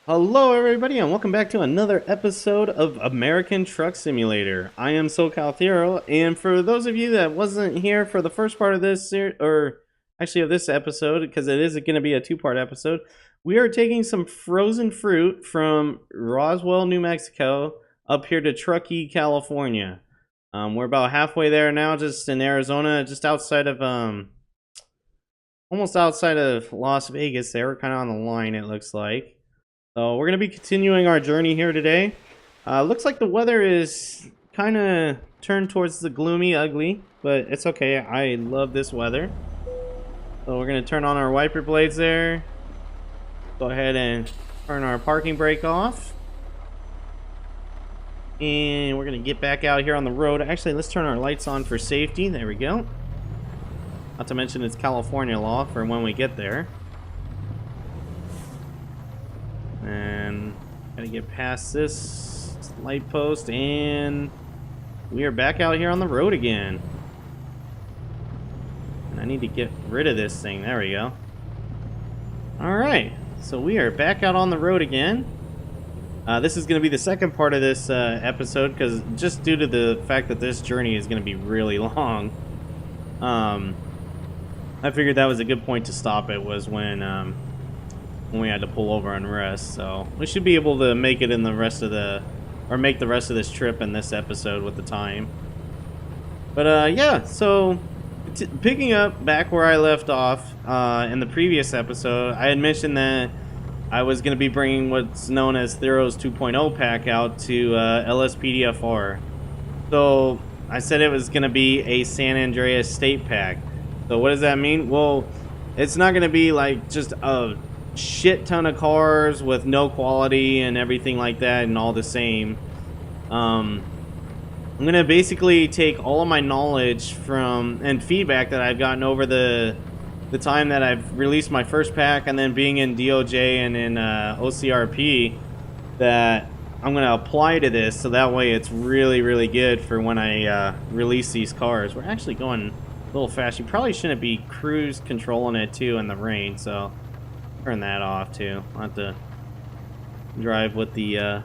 Hello everybody and welcome back to another episode of American Truck Simulator. I am SoCal Thero, and for those of you that wasn't here for the first part of this of this episode, because it is going to be a two-part episode, we are taking some frozen fruit from Roswell, New Mexico up here to Truckee, California. We're about halfway there now, just in Arizona, just outside of almost outside of Las Vegas there. We're kind of on the line, it looks like. So we're going to be continuing our journey here today. Looks like the weather is kind of turned towards the gloomy, ugly, but it's okay. I love this weather. So we're going to turn on our wiper blades there. Go ahead and turn our parking brake off. And we're going to get back out here on the road. Actually, let's turn our lights on for safety. There we go. Not to mention it's California law for when we get there. And gotta get past this light post, and we are back out here on the road again. And I need to get rid of this thing. There we go. Alright, so we are back out on the road again. This is going to be the second part of this episode, because just due to the fact that this journey is going to be really long, I figured that was a good point to stop it, was when we had to pull over and rest. So we should be able to make it in the rest of the, or make the rest of this trip in this episode with the time. But yeah, so picking up back where I left off in the previous episode, I had mentioned that I was going to be bringing what's known as Thero's 2.0 pack out to LSPDFR. So I said it was going to be a San Andreas state pack. So what does that mean? Well, it's not going to be like just a shit ton of cars with no quality and everything like that and all the same. I'm gonna basically take all of my knowledge from and feedback that I've gotten over the time that I've released my first pack, and then being in DOJ and in OCRP, that I'm gonna apply to this, so that way it's really good for when I release these cars. We're actually going a little fast. You probably shouldn't be cruise controlling it too in the rain, so turn that off too. I'll have to drive with the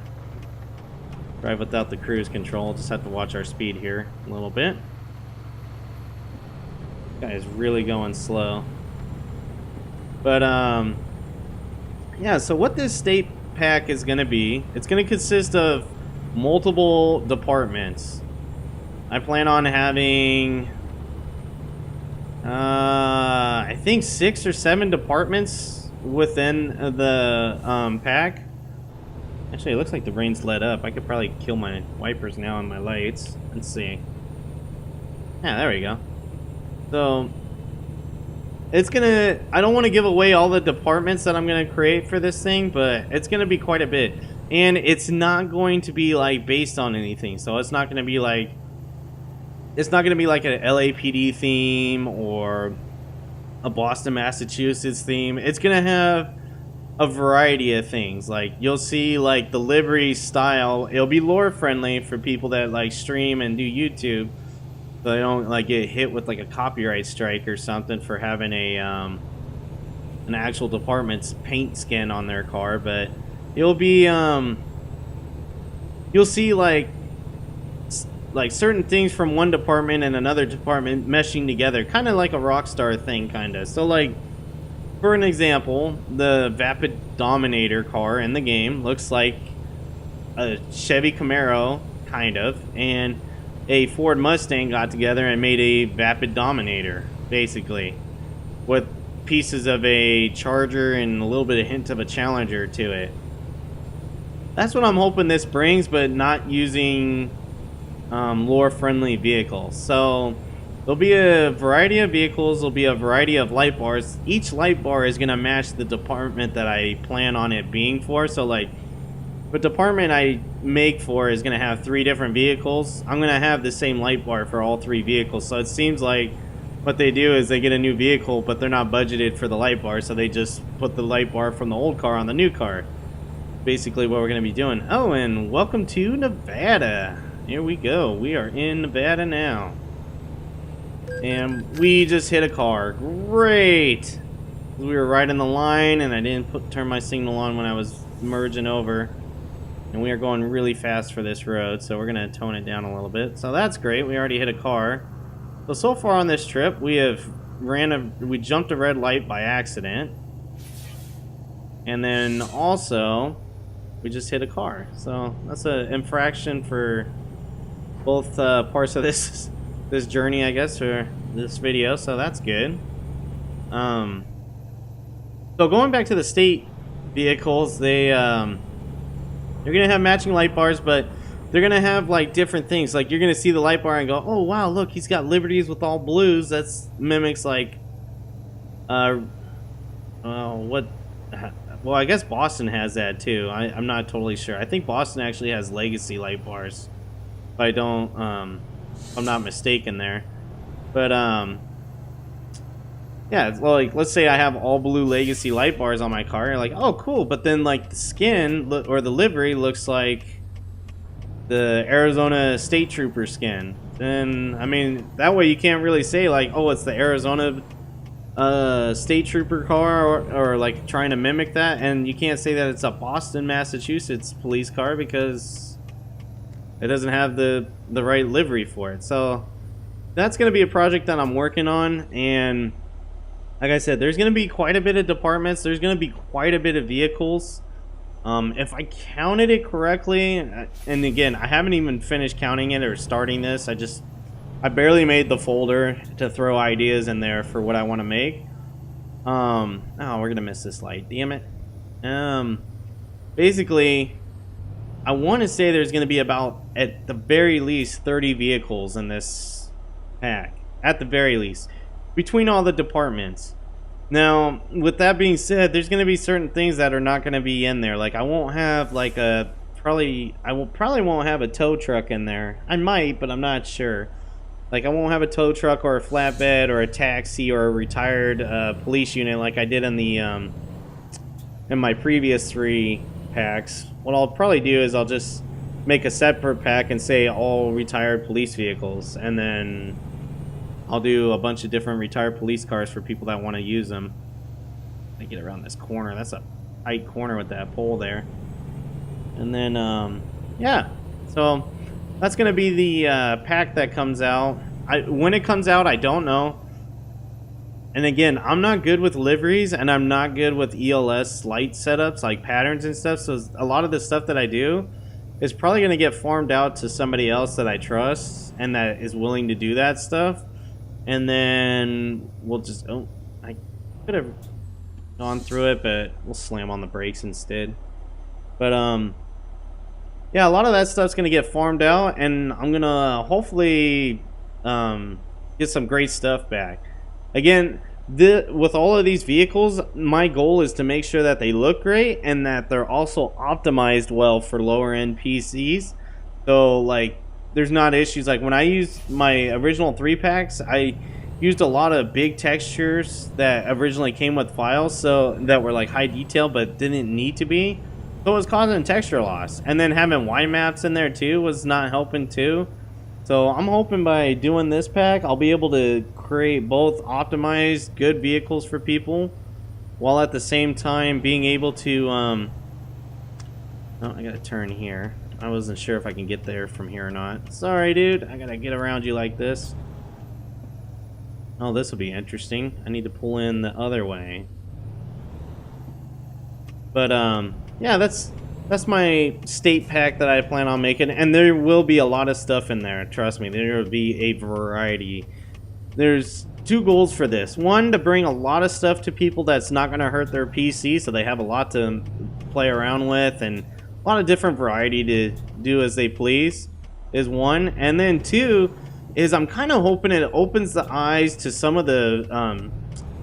drive without the cruise control. Just have to watch our speed here a little bit. This guy is really going slow. But yeah, so what this state pack is going to be, it's going to consist of multiple departments. I plan on having I think 6 or 7 departments within the pack. Actually, it looks like the rain's let up. I could probably kill my wipers now on my lights. Let's see. Yeah, there we go. So it's gonna, I don't want to give away all the departments that I'm gonna create for this thing, but it's gonna be quite a bit, and it's not going to be like based on anything. So it's not gonna be like, it's not gonna be like an LAPD theme or a Boston, Massachusetts theme. It's gonna have a variety of things. Like, you'll see like the livery style, it'll be lore friendly for people that like stream and do YouTube, so they don't like get hit with like a copyright strike or something for having a an actual department's paint skin on their car. But it'll be you'll see like certain things from one department and another department meshing together, kind of like a Rockstar thing, kind of. So like, for an example, the Vapid Dominator car in the game looks like a Chevy Camaro, kind of, and a Ford Mustang got together and made a Vapid Dominator, basically, with pieces of a Charger and a little bit of hint of a Challenger to it. That's what I'm hoping this brings, but not using lore-friendly vehicles. So there'll be a variety of vehicles, there'll be a variety of light bars. Each light bar is going to match the department that I plan on it being for. So like, the department I make for is going to have 3 different vehicles. I'm going to have the same light bar for all 3 vehicles. So it seems like what they do is they get a new vehicle, but they're not budgeted for the light bar, so they just put the light bar from the old car on the new car. Basically what we're going to be doing. Oh, and welcome to Nevada. Here we go. We are in Nevada now. And we just hit a car. Great! We were right in the line, and I didn't turn my signal on when I was merging over. And we are going really fast for this road, so we're going to tone it down a little bit. So that's great. We already hit a car. So far on this trip, we have we jumped a red light by accident. And then also, we just hit a car. So that's an infraction for both parts of this journey, I guess, or this video. So that's good. So going back to the state vehicles, they're gonna have matching light bars, but they're gonna have like different things. Like you're gonna see the light bar and go, "Oh wow, look, he's got Liberties with all blues." That's mimics like, what? Well, I guess Boston has that too. I'm not totally sure. I think Boston actually has Legacy light bars. If I don't, if I'm not mistaken there. But yeah, well, like let's say I have all blue Legacy light bars on my car. You're like, oh cool, but then like the skin or the livery looks like the Arizona State Trooper skin. Then I mean that way you can't really say like, oh, it's the Arizona State Trooper car or like trying to mimic that, and you can't say that it's a Boston, Massachusetts police car because it doesn't have the right livery for it. So that's going to be a project that I'm working on, and like I said, there's going to be quite a bit of departments. There's going to be quite a bit of vehicles. If I counted it correctly, and again, I haven't even finished counting it or starting this. I barely made the folder to throw ideas in there for what I want to make. Oh, we're going to miss this light. Damn it. Basically, I want to say there's going to be about, at the very least, 30 vehicles in this pack. At the very least. Between all the departments. Now, with that being said, there's going to be certain things that are not going to be in there. Like, I won't have, like, I probably won't have a tow truck in there. I might, but I'm not sure. Like, I won't have a tow truck or a flatbed or a taxi or a retired police unit like I did in the in my previous 3 packs. What I'll probably do is I'll just make a separate pack and say all retired police vehicles, and then I'll do a bunch of different retired police cars for people that want to use them. I get around this corner. That's a tight corner with that pole there. And then, yeah. So that's going to be the pack that comes out. When it comes out, I don't know. And again, I'm not good with liveries, and I'm not good with ELS light setups, like patterns and stuff. So a lot of the stuff that I do is probably going to get farmed out to somebody else that I trust and that is willing to do that stuff. And then we'll just, oh, I could have gone through it, but we'll slam on the brakes instead. But yeah, a lot of that stuff's gonna get farmed out, and I'm gonna hopefully get some great stuff back. Again, with all of these vehicles, my goal is to make sure that they look great and that they're also optimized well for lower end PCs. So like, there's not issues. Like when I used my original 3 packs, I used a lot of big textures that originally came with files, so that were like high detail but didn't need to be. So it was causing texture loss. And then having Y maps in there too was not helping too. So I'm hoping by doing this pack, I'll be able to create both optimized good vehicles for people, while at the same time being able to oh, I gotta turn here. I wasn't sure if I can get there from here or not. Sorry, dude. I gotta get around you like this. Oh, this will be interesting. I need to pull in the other way. But, yeah, that's my state pack that I plan on making. And there will be a lot of stuff in there. Trust me. There will be a variety. There's 2 goals for this. One, to bring a lot of stuff to people that's not going to hurt their PC, so they have a lot to play around with, and a lot of different variety to do as they please is one. And then 2 is I'm kind of hoping it opens the eyes to some of the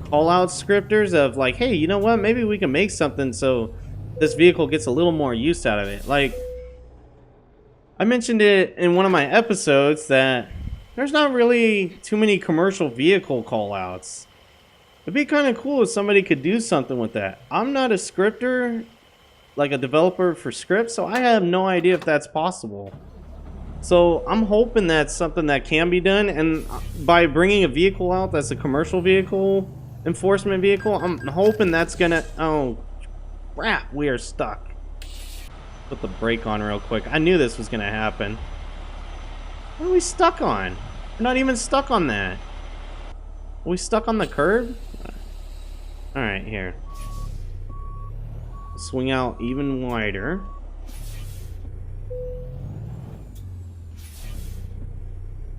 call out scripters of like, hey, you know what, maybe we can make something so this vehicle gets a little more use out of it. Like I mentioned it in one of my episodes that there's not really too many commercial vehicle call outs. It'd be kind of cool if somebody could do something with that. I'm not a scripter, like a developer for scripts, so I have no idea if that's possible. So I'm hoping that's something that can be done, and by bringing a vehicle out that's a commercial vehicle, enforcement vehicle, I'm hoping that's gonna, oh crap, we are stuck. Put the brake on real quick. I knew this was gonna happen. What are we stuck on? We're not even stuck on that. Are we stuck on the curb? Alright, here. Swing out even wider.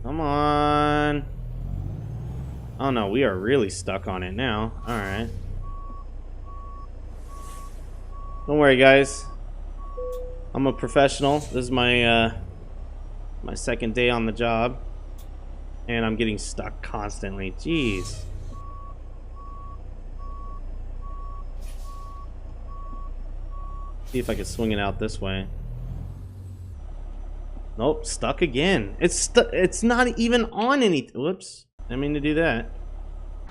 Come on. Oh no, we are really stuck on it now. Alright. Don't worry, guys. I'm a professional. This is my my second day on the job. And I'm getting stuck constantly. Jeez. See if I can swing it out this way. Nope, stuck again. It's not even on anything. Whoops. Didn't mean to do that.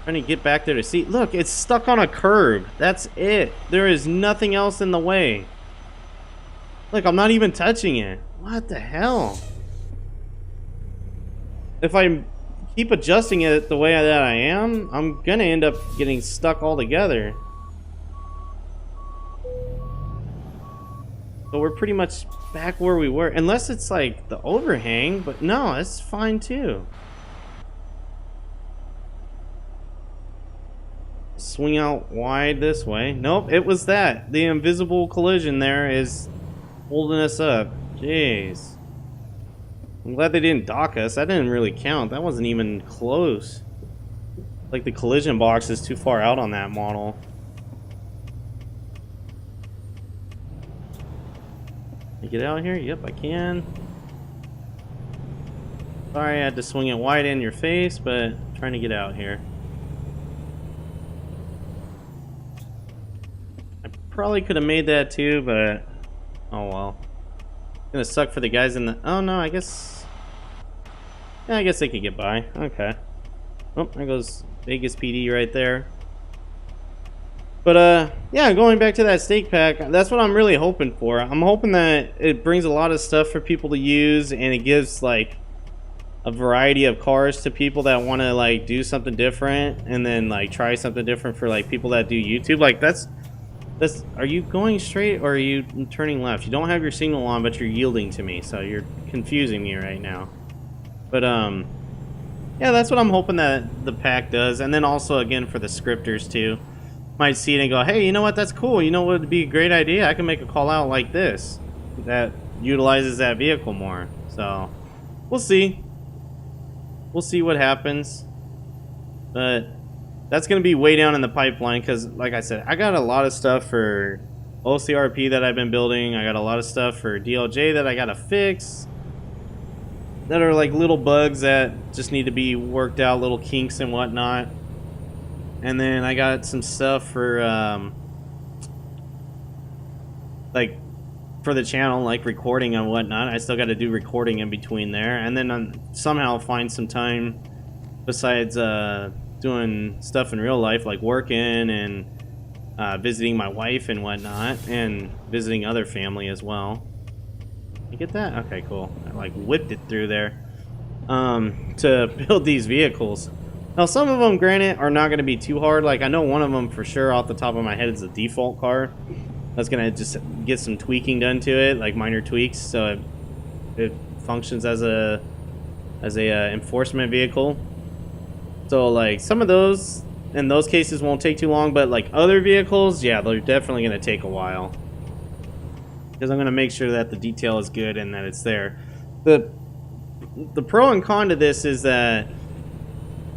Trying to get back there to see. Look, it's stuck on a curb. That's it. There is nothing else in the way. Look, I'm not even touching it. What the hell? If I keep adjusting it the way that I am, I'm gonna end up getting stuck altogether. So we're pretty much back where we were. Unless it's like the overhang, but no, it's fine too. Swing out wide this way. Nope, it was that. The invisible collision there is holding us up. Jeez. I'm glad they didn't dock us. That didn't really count. That wasn't even close. Like the collision box is too far out on that model. Can I get out here? Yep, I can. Sorry I had to swing it wide in your face, but I'm trying to get out here. I probably could have made that too, but oh well. It's gonna suck for the guys in the... Oh no, I guess... Yeah, I guess they could get by. Okay. Oh, there goes Vegas PD right there. But yeah, going back to that stake pack, that's what I'm really hoping for. I'm hoping that it brings a lot of stuff for people to use, and it gives like a variety of cars to people that want to like do something different, and then like try something different for like people that do YouTube. Like that's are you going straight or are you turning left? You don't have your signal on, but you're yielding to me, so you're confusing me right now. But yeah, that's what I'm hoping that the pack does. And then also again for the scripters too, might see it and go, hey, you know what, that's cool. You know what would be a great idea? I can make a call out like this that utilizes that vehicle more. So we'll see. We'll see what happens. But that's going to be way down in the pipeline because, like I said, I got a lot of stuff for OCRP that I've been building. I got a lot of stuff for DLJ that I got to fix. That are like little bugs that just need to be worked out, little kinks and whatnot. And then I got some stuff for like for the channel, like recording and whatnot. I still got to do recording in between there, and then somehow find some time besides doing stuff in real life, like working and visiting my wife and whatnot, and visiting other family as well. You get that? Okay, cool. I like whipped it through there to build these vehicles. Now, some of them, granted, are not going to be too hard. Like, I know one of them for sure off the top of my head is a default car. That's going to just get some tweaking done to it, like minor tweaks, so it functions as a enforcement vehicle. So, like, some of those, in those cases, won't take too long, but, like, other vehicles, yeah, they're definitely going to take a while. Because I'm going to make sure that the detail is good and that it's there. The pro and con to this is that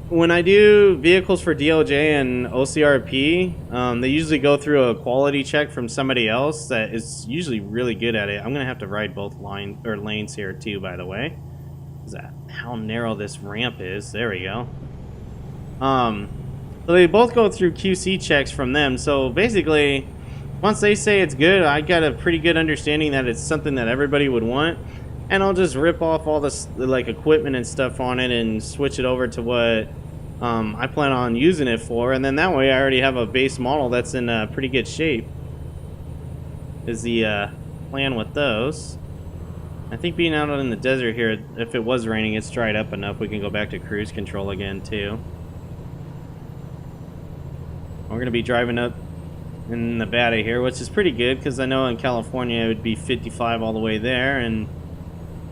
when I do vehicles for DLJ and OCRP, they usually go through a quality check from somebody else that is usually really good at it. I'm gonna have to ride both lanes here too, by the way. Is that how narrow this ramp is? There we go. So they both go through QC checks from them. So basically, once they say it's good, I got a pretty good understanding that it's something that everybody would want. And I'll just rip off all this like equipment and stuff on it and switch it over to what I plan on using it for, and then that way I already have a base model that's in pretty good shape. Is the plan with those. I think being out in the desert here, if it was raining, it's dried up enough we can go back to cruise control again too. We're gonna be driving up in Nevada here, which is pretty good because I know in California it would be 55 all the way there. And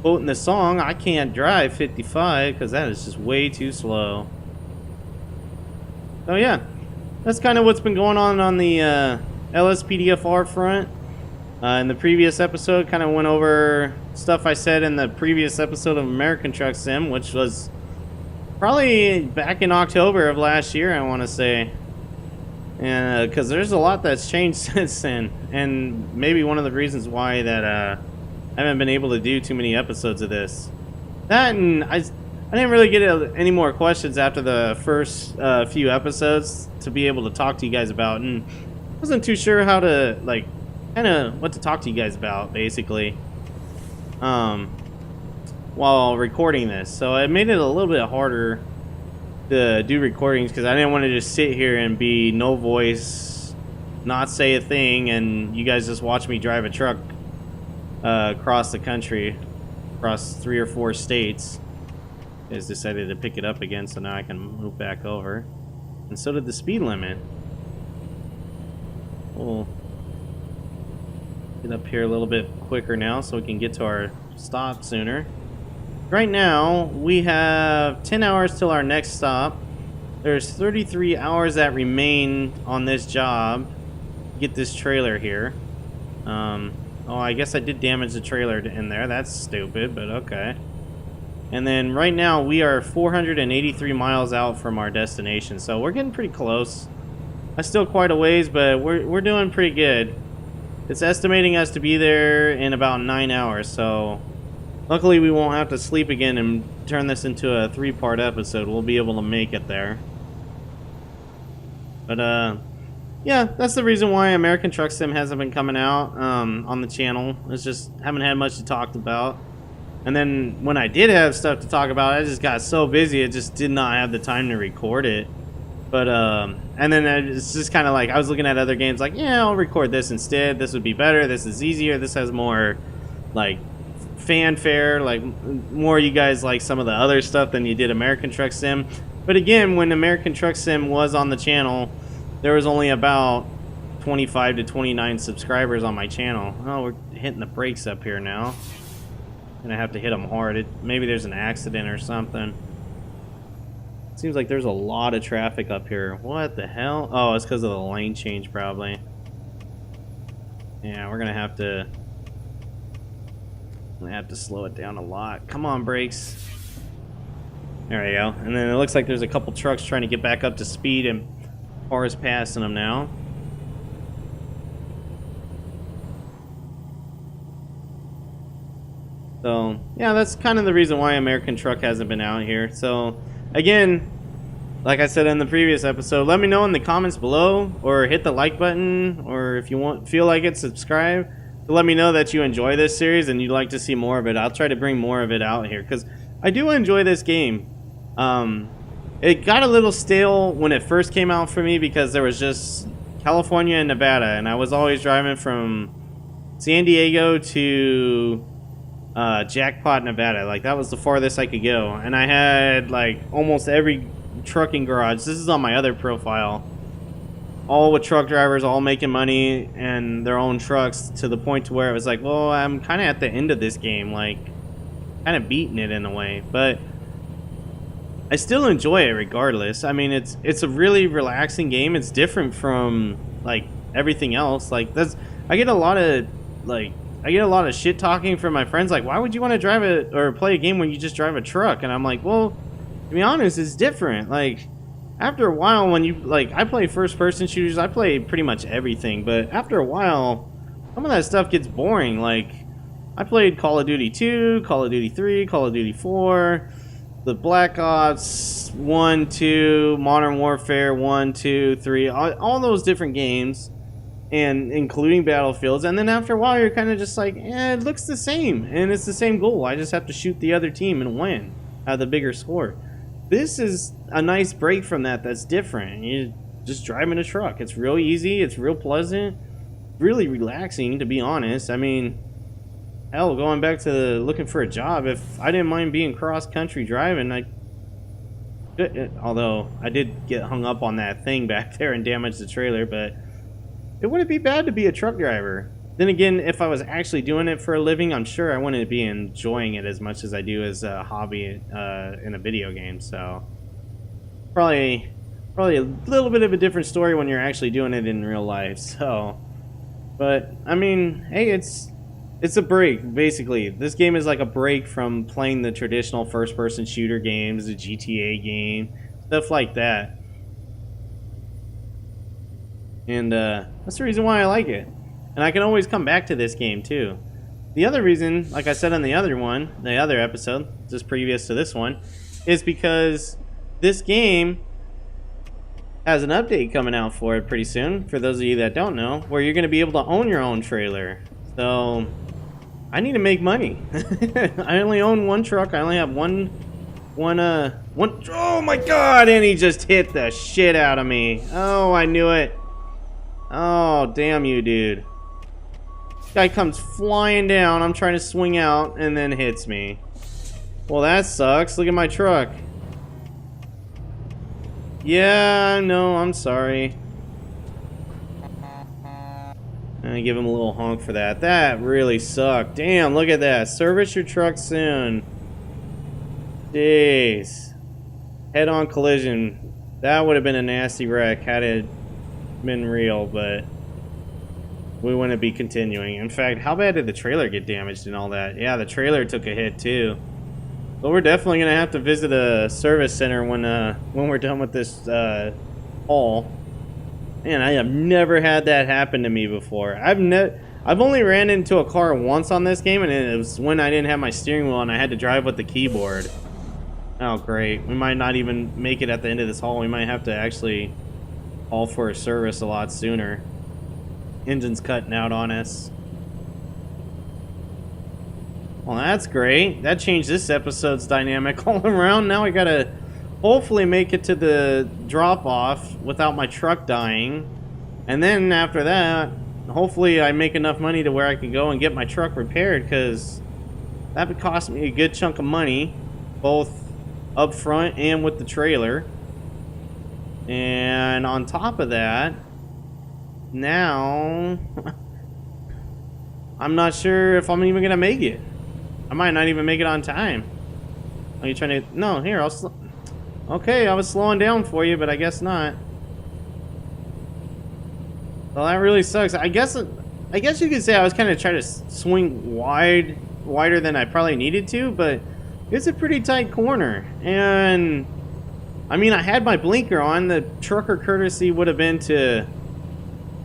quoting the song, I can't drive 55 because that is just way too slow. So yeah, that's kind of what's been going on the LSPDFR front. In the previous episode, kind of went over stuff I said in the previous episode of American Truck Sim, which was probably back in October of last year, I want to say. And because there's a lot that's changed since then, and maybe one of the reasons why that I haven't been able to do too many episodes of this. That, and I didn't really get any more questions after the first few episodes to be able to talk to you guys about, and wasn't too sure how to, like, kind of what to talk to you guys about, basically, while recording this. So it made it a little bit harder to do recordings because I didn't want to just sit here and be no voice, not say a thing, and you guys just watch me drive a truck across the country, across 3 or 4 states. I just decided to pick it up again, so now I can move back over. And so did the speed limit. We'll get up here a little bit quicker now so we can get to our stop sooner. Right now, we have 10 hours till our next stop. There's 33 hours that remain on this job. Get this trailer here. Oh, I guess I did damage the trailer in there. That's stupid, but okay. And then right now, we are 483 miles out from our destination, so we're getting pretty close. That's still quite a ways, but we're doing pretty good. It's estimating us to be there in about 9 hours, so luckily we won't have to sleep again and turn this into a 3-part episode. We'll be able to make it there. But yeah, that's the reason why American Truck Sim hasn't been coming out on the channel. It's just haven't had much to talk about. And then when I did have stuff to talk about, I just got so busy, I just did not have the time to record it. But and then it's just kind of like I was looking at other games like, yeah, I'll record this instead. This would be better. This is easier. This has more like fanfare, like more you guys like some of the other stuff than you did American Truck Sim. But again, when American Truck Sim was on the channel, there was only about 25 to 29 subscribers on my channel. Oh, we're hitting the brakes up here now. Gonna have to hit them hard. Maybe there's an accident or something. Seems like there's a lot of traffic up here. What the hell? Oh, it's because of the lane change, probably. Yeah, we're gonna have to slow it down a lot. Come on, brakes. There we go. And then it looks like there's a couple trucks trying to get back up to speed, and cars passing them now. So, yeah, that's kind of the reason why American Truck hasn't been out here. So, again, like I said in the previous episode, let me know in the comments below, or hit the like button, or if you feel like it, subscribe. To let me know that you enjoy this series and you'd like to see more of it. I'll try to bring more of it out here, because I do enjoy this game. It got a little stale when it first came out for me, because there was just California and Nevada, and I was always driving from San Diego to Jackpot, Nevada. Like, that was the farthest I could go, and I had like almost every trucking garage. This is on my other profile, all with truck drivers, all making money and their own trucks, to the point to where it was like, well, I'm kind of at the end of this game, like kind of beating it in a way, but I still enjoy it regardless. I mean, it's a really relaxing game. It's different from like everything else. Like, I get a lot of shit talking from my friends, like, why would you want to drive it or play a game when you just drive a truck? And I'm like, well, to be honest, it's different. Like, after a while, when you, like, I play first person shooters, I play pretty much everything, but after a while, some of that stuff gets boring. Like, I played Call of Duty 2, Call of Duty 3, Call of Duty 4, the Black Ops 1, 2, Modern Warfare 1, 2, 3, all those different games, and including Battlefields. And then after a while, you're kind of just like, it looks the same, and it's the same goal. I just have to shoot the other team and win, have the bigger score. This is a nice break from that. That's different. You're just driving a truck. It's real easy. It's real pleasant. Really relaxing, to be honest. I mean, hell, going back to looking for a job, if I didn't mind being cross-country driving, although I did get hung up on that thing back there and damage the trailer, but it wouldn't be bad to be a truck driver. Then again, if I was actually doing it for a living, I'm sure I wouldn't be enjoying it as much as I do as a hobby in a video game. So probably a little bit of a different story when you're actually doing it in real life. So, but I mean, hey, it's a break basically. This game is like a break from playing the traditional first-person shooter games, the GTA game, stuff like that. And that's the reason why I like it. And I can always come back to this game too. The other reason, like I said on the other episode, just previous to this one, is because this game has an update coming out for it pretty soon, for those of you that don't know, where you're going to be able to own your own trailer. So, I need to make money. I only own one truck. I only have one, oh my god, and he just hit the shit out of me. Oh, I knew it. Oh, damn you, dude. Guy comes flying down, I'm trying to swing out, and then hits me. Well, that sucks. Look at my truck. Yeah, no, I'm sorry. I give him a little honk for that. That really sucked. Damn, look at that. Service your truck soon. Jeez. Head-on collision. That would have been a nasty wreck had it been real, but we wouldn't be continuing. In fact, how bad did the trailer get damaged and all that? Yeah, the trailer took a hit too. But we're definitely gonna have to visit a service center when we're done with this haul. Man, I have never had that happen to me before. I've only ran into a car once on this game, and it was when I didn't have my steering wheel and I had to drive with the keyboard. Oh great, we might not even make it at the end of this haul. We might have to actually haul for a service a lot sooner. Engine's cutting out on us. Well, that's great. That changed this episode's dynamic all around. Now I gotta hopefully make it to the drop-off without my truck dying. And then after that, hopefully I make enough money to where I can go and get my truck repaired, because that would cost me a good chunk of money, both up front and with the trailer. And on top of that, now I'm not sure if I'm even gonna make it. I might not even make it on time. Are you trying to? No, here, okay, I was slowing down for you, but I guess not. Well, that really sucks. I guess you could say I was kind of trying to swing wider than I probably needed to, but it's a pretty tight corner. And I mean, I had my blinker on. The trucker courtesy would have been to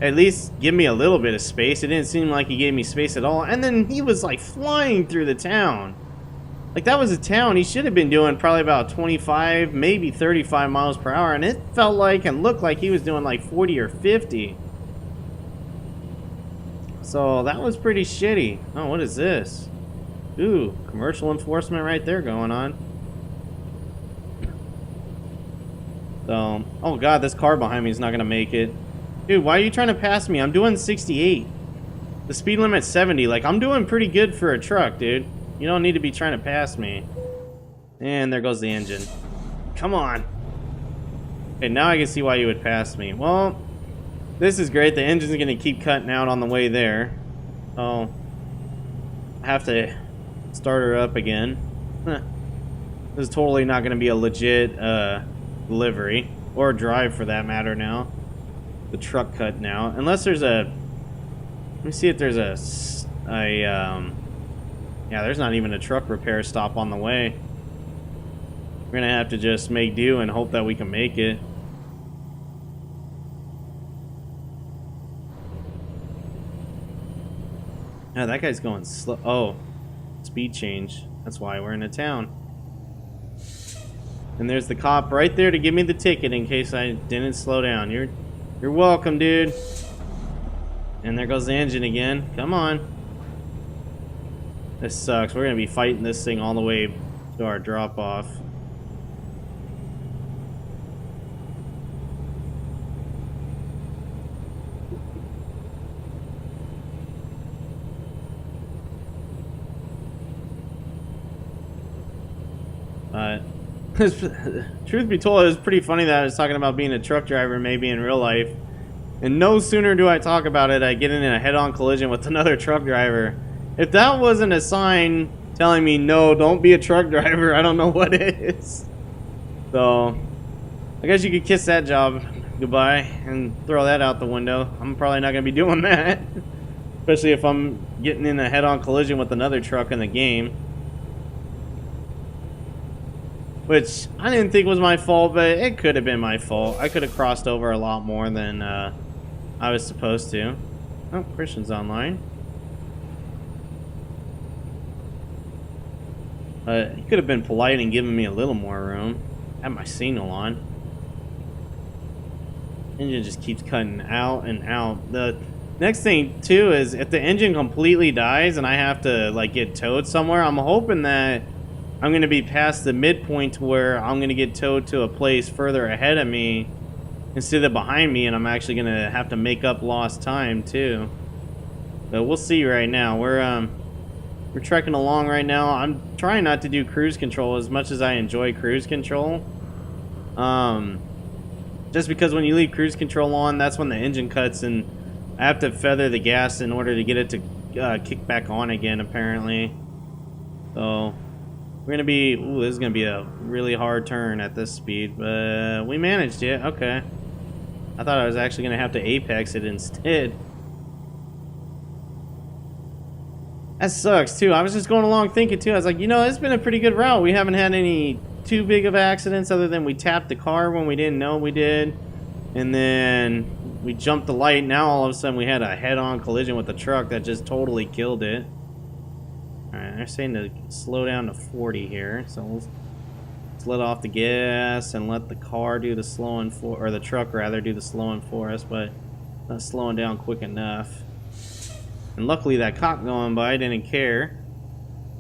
at least give me a little bit of space. It didn't seem like he gave me space at all. And then he was like flying through the town. Like, that was a town. He should have been doing probably about 25, maybe 35 miles per hour. And it felt like and looked like he was doing like 40 or 50. So that was pretty shitty. Oh, what is this? Ooh, commercial enforcement right there going on. So, oh god, this car behind me is not going to make it. Dude, why are you trying to pass me? I'm doing 68. The speed limit's 70. Like, I'm doing pretty good for a truck, dude. You don't need to be trying to pass me. And there goes the engine. Come on. Okay, now I can see why you would pass me. Well, this is great. The engine's going to keep cutting out on the way there. Oh, I have to start her up again. This is totally not going to be a legit delivery. Or drive, for that matter, now. The truck cut now, unless there's a, let me see if there's yeah, there's not even a truck repair stop on the way. We're gonna have to just make do and hope that we can make it. Yeah, that guy's going slow. Oh, speed change. That's why we're in a town. And there's the cop right there to give me the ticket in case I didn't slow down. You're welcome, dude. And there goes the engine again. Come on. This sucks. We're gonna be fighting this thing all the way to our drop-off. Truth be told, it was pretty funny that I was talking about being a truck driver maybe in real life. And no sooner do I talk about it, I get in a head-on collision with another truck driver. If that wasn't a sign telling me, no, don't be a truck driver, I don't know what is. So, I guess you could kiss that job goodbye and throw that out the window. I'm probably not going to be doing that. Especially if I'm getting in a head-on collision with another truck in the game. Which, I didn't think was my fault, but it could have been my fault. I could have crossed over a lot more than I was supposed to. Oh, Christian's online. He could have been polite and given me a little more room. Had my signal on. Engine just keeps cutting out and out. The next thing too is if the engine completely dies and I have to like get towed somewhere, I'm hoping that I'm going to be past the midpoint to where I'm going to get towed to a place further ahead of me instead of behind me, and I'm actually going to have to make up lost time too. But we'll see right now. We're trekking along right now. I'm trying not to do cruise control as much as I enjoy cruise control. Just because when you leave cruise control on, that's when the engine cuts and I have to feather the gas in order to get it to kick back on again, apparently. So we're gonna be, ooh, this is gonna be a really hard turn at this speed, but we managed it. Okay. I thought I was actually gonna have to apex it instead. That sucks too. I was just going along thinking too. I was like, you know, it's been a pretty good route. We haven't had any too big of accidents other than we tapped the car when we didn't know we did. And then we jumped the light. Now all of a sudden we had a head-on collision with the truck that just totally killed it. Alright, they're saying to slow down to 40 here. So let's let off the gas and let the car do the slowing for, or the truck rather do the slowing for us, but not slowing down quick enough. And luckily that cop going by didn't care.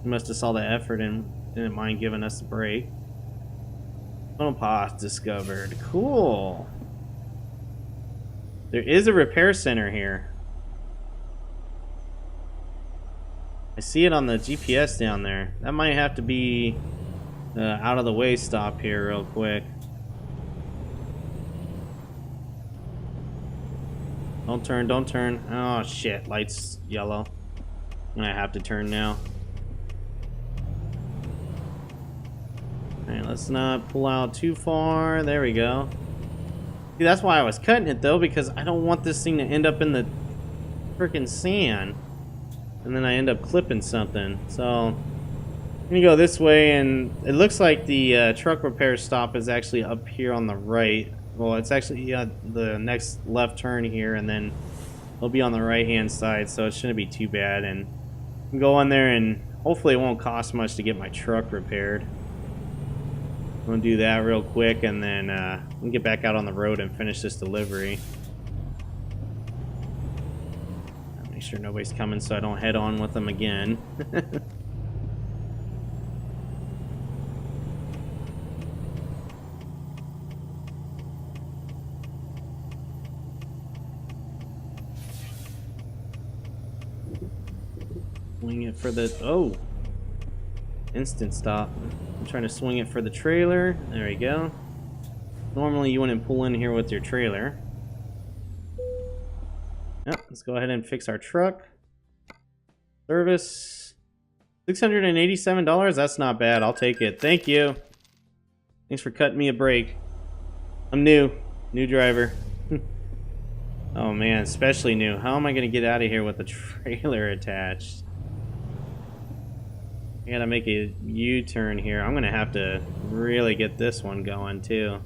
He must have saw the effort and didn't mind giving us a break. Tunnel path discovered. Cool. There is a repair center here. I see it on the GPS down there. That might have to be out of the way stop here real quick. Don't turn, don't turn. Oh shit, light's yellow. I'm gonna have to turn now. Alright, let's not pull out too far. There we go. See, that's why I was cutting it though, because I don't want this thing to end up in the freaking sand. And then I end up clipping something. So, I'm gonna go this way, and it looks like the truck repair stop is actually up here on the right. Well, it's actually the next left turn here, and then it'll be on the right-hand side, so it shouldn't be too bad. And I can go in there, and hopefully it won't cost much to get my truck repaired. I'm gonna do that real quick, and then we'll get back out on the road and finish this delivery. Make sure nobody's coming so I don't head on with them again. Swing it for the, oh, instant stop. I'm trying to swing it for the trailer. There we go. Normally you wouldn't pull in here with your trailer. Yep, let's go ahead and fix our truck. Service $687. That's not bad. I'll take it. Thank you. Thanks for cutting me a break. I'm new driver. Oh man, especially new. How am I gonna get out of here with the trailer attached? I gotta make a U-turn here. I'm gonna have to really get this one going too.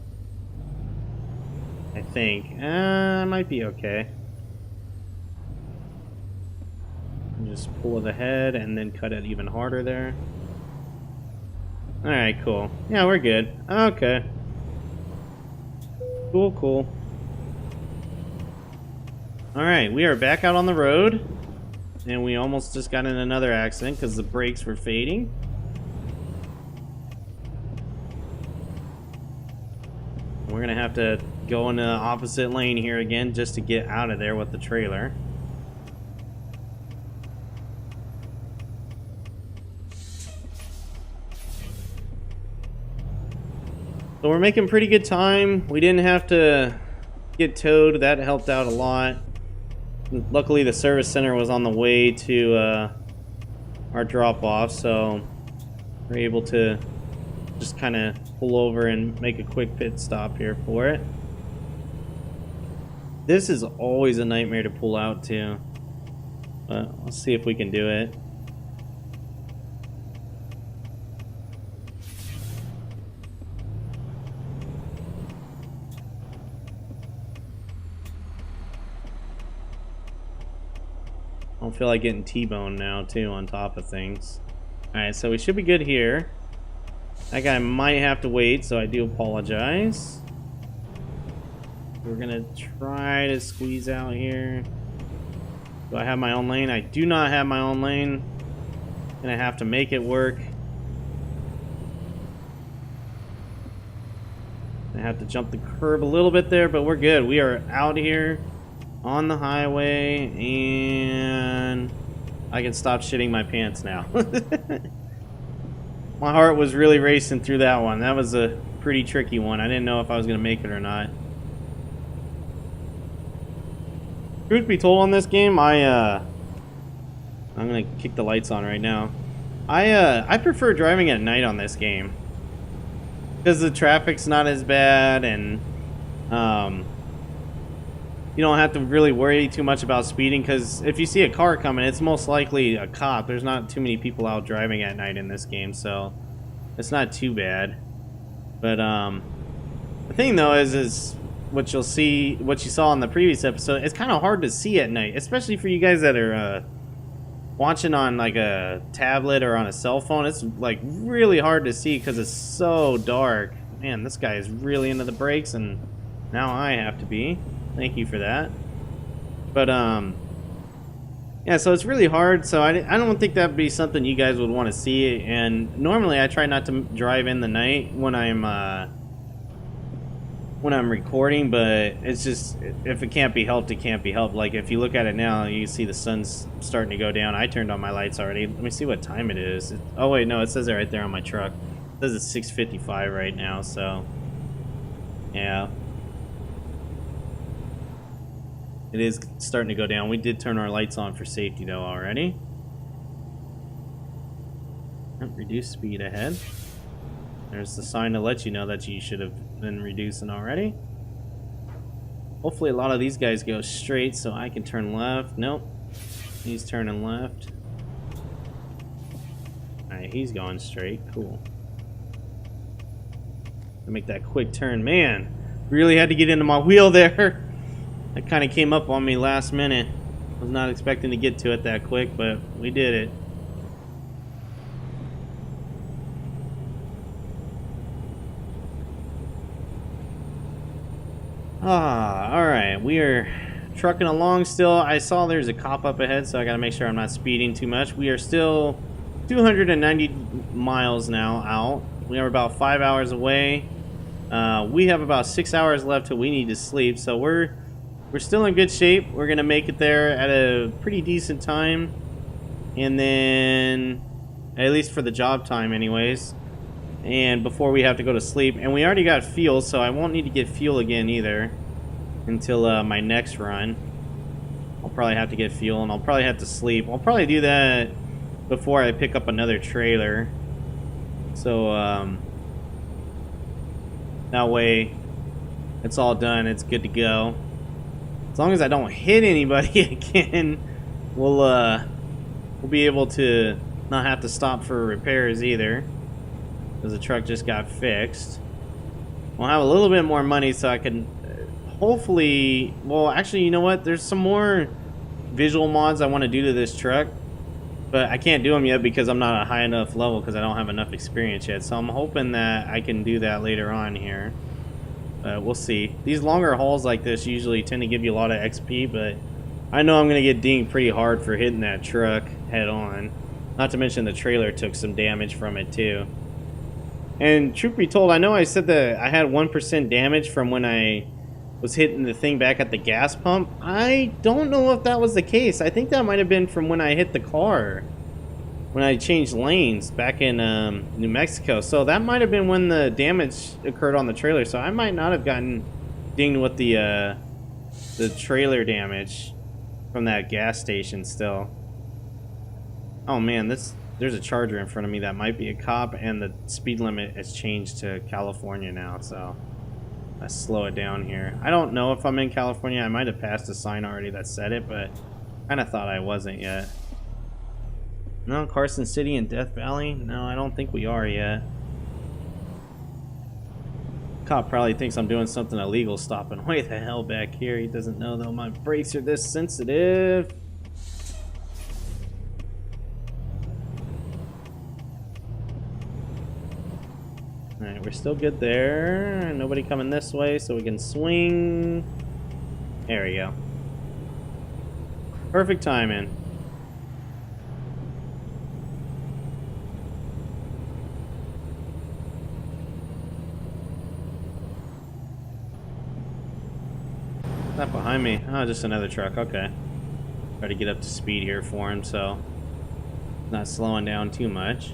I think. I might be okay. Just pull it ahead and then cut it even harder there. Alright, cool. Yeah, we're good. Okay. Cool, cool. Alright, we are back out on the road. And we almost just got in another accident because the brakes were fading. We're gonna have to go in the opposite lane here again just to get out of there with the trailer. So we're making pretty good time. We didn't have to get towed. That helped out a lot. Luckily, the service center was on the way to our drop-off, so we're able to just kind of pull over and make a quick pit stop here for it. This is always a nightmare to pull out to, but let's see if we can do it. I don't feel like getting T-boned now too on top of things. Alright, so we should be good here. That guy might have to wait, so I do apologize. We're gonna try to squeeze out here. Do I have my own lane? I do not have my own lane. Gonna have to make it work. I have to jump the curb a little bit there, but we're good. We are out here on the highway, and I can stop shitting my pants now. My heart was really racing through that one. That was a pretty tricky one. I didn't know if I was going to make it or not. Truth be told, on this game, I'm going to kick the lights on right now. I prefer driving at night on this game, because the traffic's not as bad, and you don't have to really worry too much about speeding, because if you see a car coming, it's most likely a cop. There's not too many people out driving at night in this game, so it's not too bad. But the thing though is what you saw in the previous episode, it's kind of hard to see at night, especially for you guys that are watching on like a tablet or on a cell phone. It's like really hard to see because it's so dark. Man, this guy is really into the brakes, and now I have to be. Thank you for that. But yeah, so it's really hard, so I don't think that'd be something you guys would want to see. And normally I try not to drive in the night when I'm recording, but it's just, if it can't be helped, it can't be helped. Like if you look at it now, you see the sun's starting to go down. I turned on my lights already. Let me see what time it is. Oh wait, no, it says it right there on my truck. It says it's 6:55 right now, so yeah. It is starting to go down. We did turn our lights on for safety though already. Reduce speed ahead. There's the sign to let you know that you should have been reducing already. Hopefully a lot of these guys go straight so I can turn left. Nope. He's turning left. Alright, he's going straight. Cool. Make that quick turn. Man, really had to get into my wheel there. That kind of came up on me last minute. I was not expecting to get to it that quick, but we did it. Alright, we are trucking along still. I saw there's a cop up ahead, so I gotta make sure I'm not speeding too much. We are still 290 miles now out. We are about 5 hours away. We have about 6 hours left till we need to sleep, so we're still in good shape. We're gonna make it there at a pretty decent time, and then at least for the job time anyways, and before we have to go to sleep. And we already got fuel, so I won't need to get fuel again either until my next run. I'll probably have to get fuel, and I'll probably have to sleep. I'll probably do that before I pick up another trailer, so that way it's all done, it's good to go. As long as I don't hit anybody again, we'll be able to not have to stop for repairs either, because the truck just got fixed. We'll have a little bit more money, so I can hopefully, well, actually, you know what? There's some more visual mods I want to do to this truck, but I can't do them yet because I'm not at a high enough level, because I don't have enough experience yet. So I'm hoping that I can do that later on here. We'll see. These longer hauls like this usually tend to give you a lot of XP, but I know I'm going to get dinged pretty hard for hitting that truck head on. Not to mention the trailer took some damage from it too. And truth be told, I know I said that I had 1% damage from when I was hitting the thing back at the gas pump. I don't know if that was the case. I think that might have been from when I hit the car, when I changed lanes back in New Mexico. So that might have been when the damage occurred on the trailer. So I might not have gotten dinged with the the trailer damage from that gas station still. Oh man, there's a Charger in front of me that might be a cop, and the speed limit has changed to California now, so let's slow it down here. I don't know if I'm in California. I might have passed a sign already that said it, but kind of thought I wasn't yet. No, Carson City and Death Valley? No, I don't think we are yet. Cop probably thinks I'm doing something illegal stopping way the hell back here. He doesn't know though my brakes are this sensitive. Alright, we're still good there. Nobody coming this way, so we can swing. There we go. Perfect timing. Not behind me. Oh, just another truck. Okay. Try to get up to speed here for him, so not slowing down too much.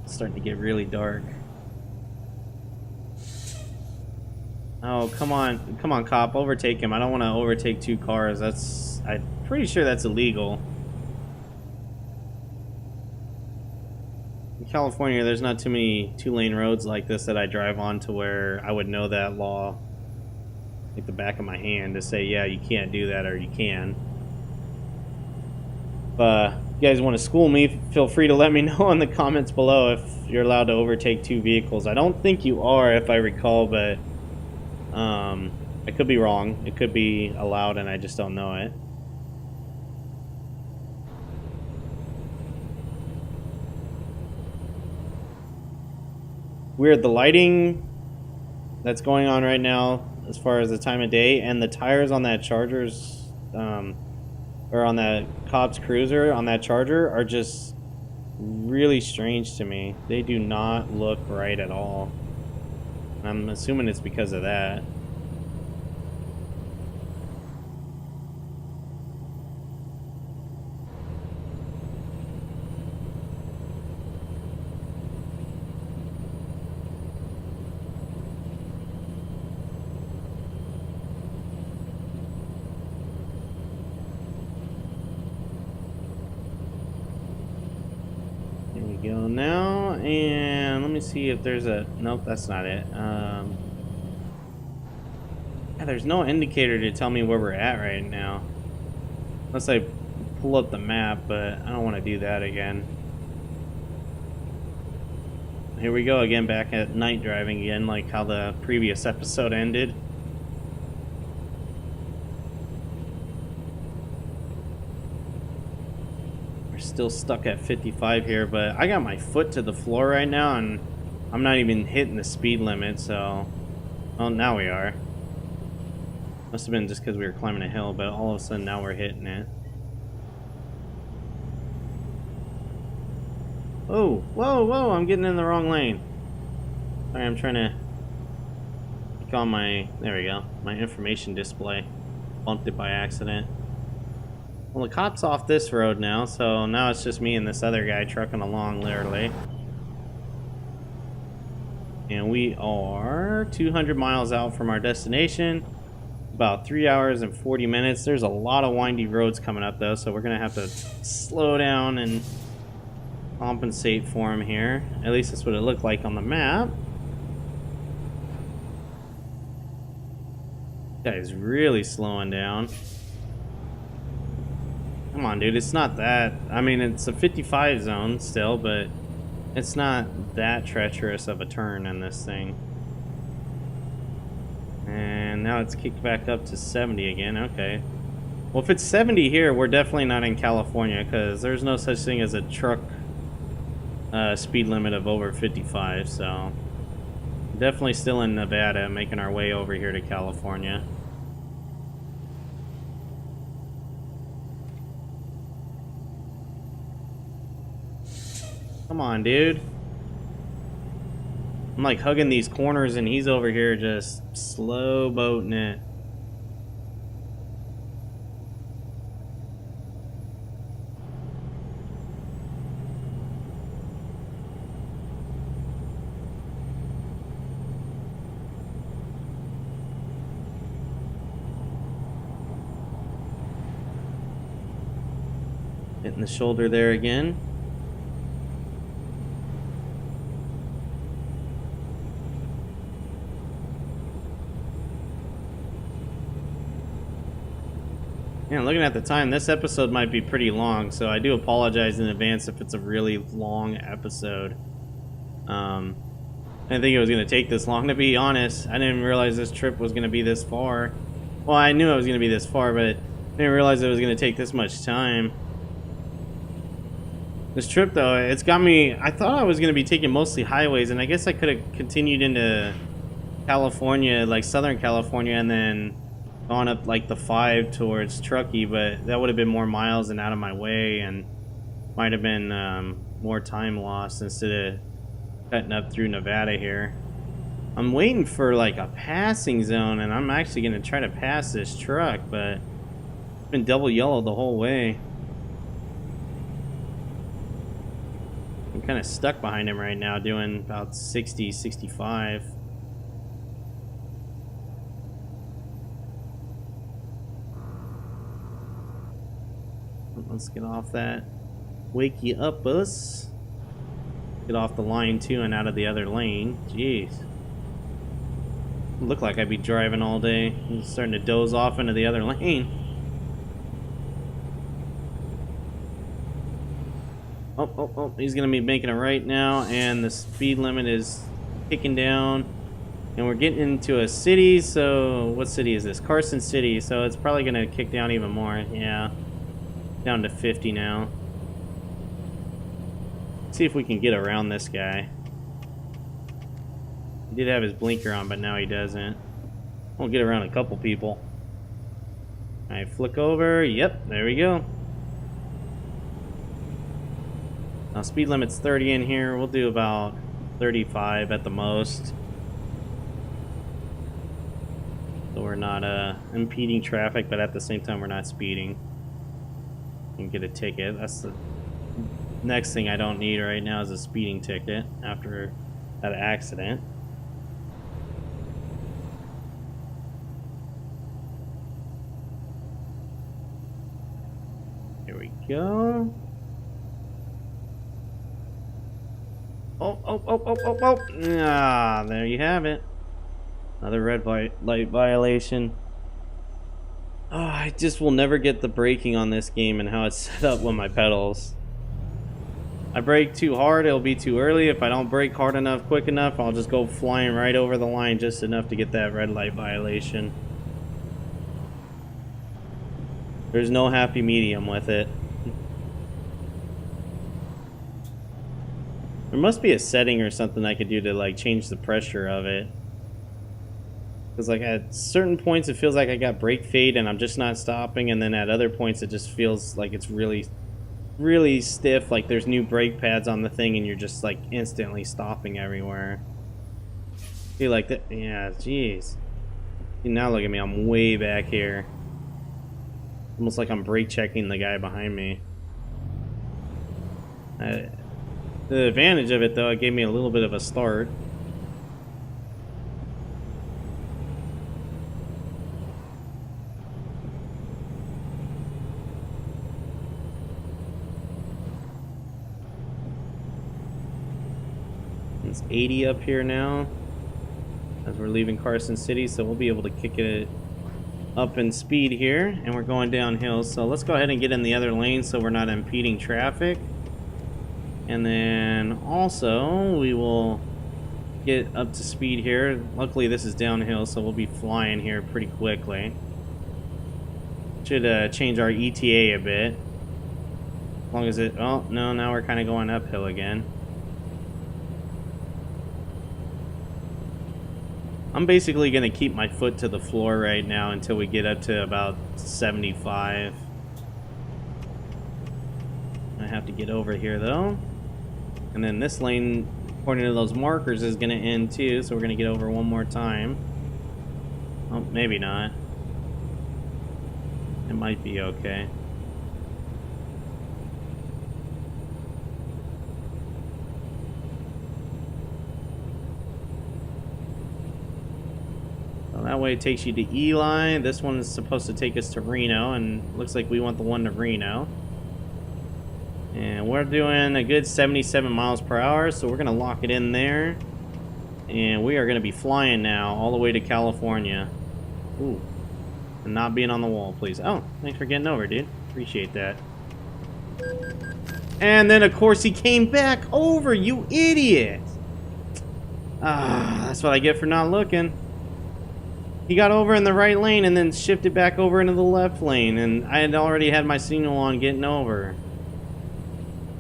It's starting to get really dark. Oh, come on. Come on, cop. Overtake him. I don't want to overtake two cars. I'm pretty sure that's illegal. In California, there's not too many two-lane roads like this that I drive on to where I would know that law like the back of my hand to say, yeah, you can't do that, or you can. If you guys want to school me, feel free to let me know in the comments below if you're allowed to overtake two vehicles. I don't think you are, if I recall, but I could be wrong. It could be allowed and I just don't know it. Weird, the lighting that's going on right now as far as the time of day and the tires on that Charger's or on that cop's cruiser on that Charger are just really strange to me. They do not look right at all. I'm assuming it's because of that. Go now, and let me see if there's a... Nope, that's not it. Yeah, there's no indicator to tell me where we're at right now. Unless I pull up the map, but I don't want to do that again. Here we go again, back at night driving again, like how the previous episode ended. Still stuck at 55 here, but I got my foot to the floor right now and I'm not even hitting the speed limit, so... Oh, now we are. Must have been just because we were climbing a hill, but all of a sudden now we're hitting it. Oh, whoa, whoa, I'm getting in the wrong lane. Sorry, I'm trying to click on my... There we go. My information display. Bumped it by accident. Well, the cop's off this road now, so now it's just me and this other guy trucking along, literally. And we are 200 miles out from our destination. About 3 hours and 40 minutes. There's a lot of windy roads coming up, though, so we're going to have to slow down and compensate for him here. At least that's what it looked like on the map. This guy's really slowing down. Come on, dude, it's not that... I mean, it's a 55 zone still, but it's not that treacherous of a turn in this thing. And now it's kicked back up to 70 again, okay. Well, if it's 70 here, we're definitely not in California, because there's no such thing as a truck speed limit of over 55, so... Definitely still in Nevada, making our way over here to California. Come on, dude. I'm like hugging these corners and he's over here just slow boating it. Hitting the shoulder there again. Yeah, looking at the time, this episode might be pretty long, so I do apologize in advance if it's a really long episode. I didn't think it was going to take this long, to be honest. I didn't realize this trip was going to be this far. Well, I knew it was going to be this far, but I didn't realize it was going to take this much time. This trip, though, it's got me... I thought I was going to be taking mostly highways, and I guess I could have continued into California, like Southern California, and then gone up like the 5 towards Truckee, but that would have been more miles and out of my way, and might have been more time lost instead of cutting up through Nevada here. I'm waiting for like a passing zone, and I'm actually going to try to pass this truck, but it's been double yellow the whole way. I'm kind of stuck behind him right now, doing about 60, 65. Let's get off that. Wake you up, us. Get off the line too and out of the other lane. Jeez. Look like I'd be driving all day. I'm starting to doze off into the other lane. Oh, he's gonna be making a right now, and the speed limit is kicking down. And we're getting into a city, so what city is this? Carson City, so it's probably gonna kick down even more. Yeah. Down to 50 now. Let's see if we can get around this guy. He did have his blinker on, but now he doesn't. We'll get around a couple people. Alright, flick over. Yep, there we go. Now, speed limit's 30 in here. We'll do about 35 at the most. So we're not impeding traffic, but at the same time, we're not speeding. And get a ticket. That's the next thing I don't need right now is a speeding ticket after that accident. Here we go. Oh. Ah, there you have it. Another red light violation. Oh, I just will never get the braking on this game and how it's set up with my pedals. I brake too hard, it'll be too early. If I don't brake hard enough, quick enough, I'll just go flying right over the line just enough to get that red light violation. There's no happy medium with it. There must be a setting or something I could do to like change the pressure of it. Because like at certain points it feels like I got brake fade and I'm just not stopping, and then at other points it just feels like it's really stiff, like there's new brake pads on the thing and you're just like instantly stopping everywhere. Feel like that. Yeah, jeez. Now look at me, I'm way back here. Almost like I'm brake checking the guy behind me. The advantage of it though, it gave me a little bit of a start. It's 80 up here now as we're leaving Carson City, so we'll be able to kick it up in speed here, and we're going downhill. So let's go ahead and get in the other lane so we're not impeding traffic. And then also we will get up to speed here. Luckily this is downhill, so we'll be flying here pretty quickly. Should change our ETA a bit. As long as it... Oh, no, now we're kind of going uphill again. I'm basically going to keep my foot to the floor right now until we get up to about 75. I have to get over here though. And then this lane, according to those markers, is going to end too, so we're going to get over one more time. Oh, maybe not. It might be okay. That way it takes you to Eli. This one is supposed to take us to Reno, and looks like we want the one to Reno. we're doing a good 77 miles per hour, so we're going to lock it in there. And we are going to be flying now all the way to California. Ooh. And not being on the wall, please. Oh, thanks for getting over, dude. Appreciate that. And then, of course, he came back over, you idiot! Ah, that's what I get for not looking. He got over in the right lane and then shifted back over into the left lane, and I had already had my signal on getting over.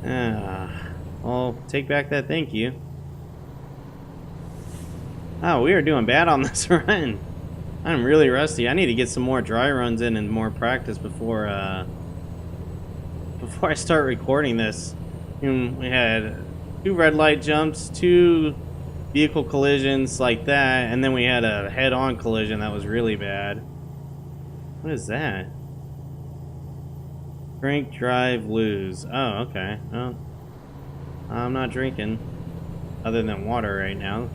Ah, well, take back that thank you. Oh, we are doing bad on this run. I'm really rusty. I need to get some more dry runs in and more practice before I start recording this. We had 2 red light jumps, 2 vehicle collisions like that, and then we had a head-on collision that was really bad. What is that? Drink, drive, lose. Oh, okay. Well, I'm not drinking, other than water right now.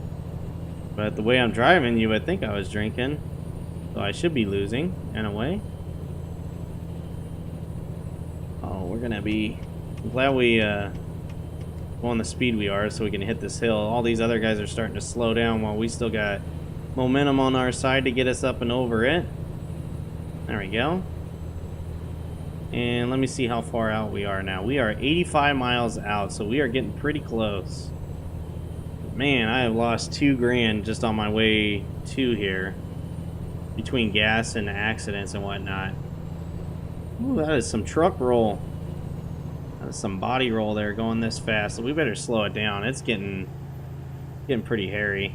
But the way I'm driving, you would think I was drinking. So I should be losing, in a way. Oh, we're gonna be... I'm glad we go on the speed we are so we can hit this hill. All these other guys are starting to slow down while we still got momentum on our side to get us up and over it. There we go. And let me see how far out we are now. We are 85 miles out, so we are getting pretty close. Man, I have lost $2,000 just on my way to here, between gas and accidents and whatnot. Ooh, that is some truck roll. That is some body roll there going this fast, so we better slow it down. It's getting pretty hairy.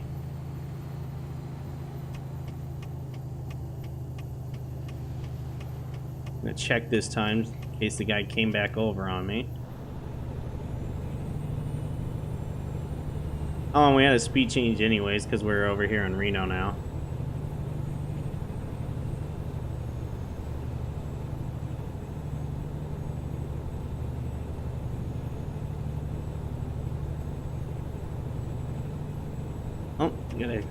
I'm gonna check this time in case the guy came back over on me. Oh, and we had a speed change anyways because we're over here in Reno now. Oh, gotta